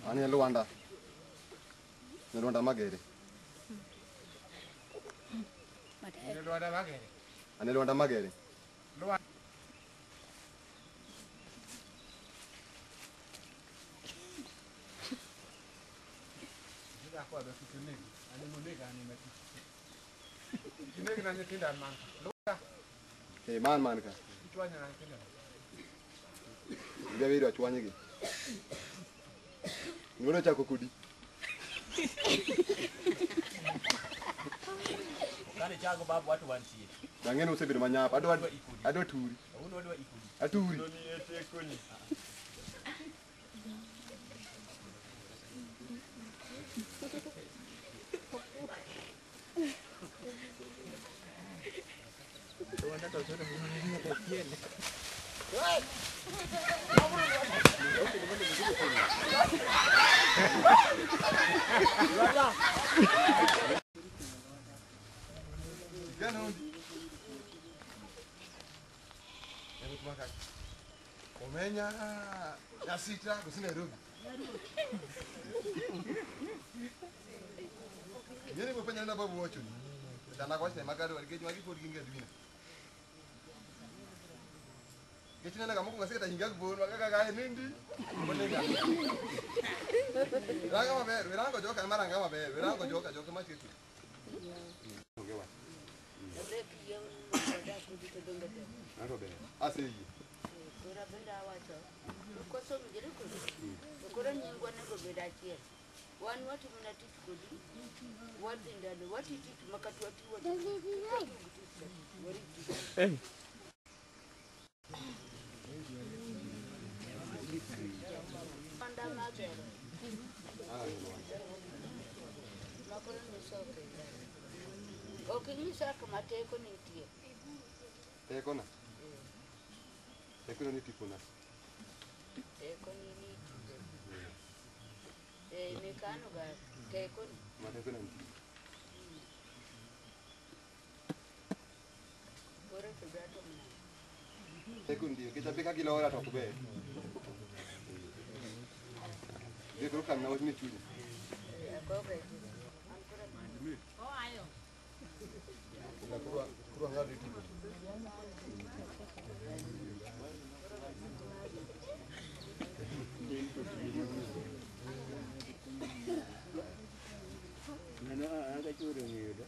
Ani LUANDA. LUANDA MAGERE. LUANDA MAGERE. Ani LUANDA MAGERE. Hey man ka. Ndio video achwanyige. Ngono cha kokudi. Kale chago babu watu wantie. Dangene usebiri manyapa ado turi. Uno ikudi. Aturi. Noni ete koni. Omenya ya sita kusina Nairobi. Yeye kufanya na babu wacho. Tana kwa sema magari walikeje wakipodi kinga dunia. Kichina na kama kungasika tahinga kubona wakaka nindi. Bonenga. Ranga mabere, ranga joka maranga mabere, ranga joka machitu. Ongewa. Asi. One what you gonna teach good? What in the what you teach Makatuati? Hey. Okay, you saw come at take on it here. Take on. Take on it. Take on it. Mekano ga take on. Mateko Bora kubrato mna. Take on ndio kitapika kila hora tukube. Ndio kuruka na wazini chuli. Oh ayo. Kurwa ngadi tipo. Nana aga churu ngiyo.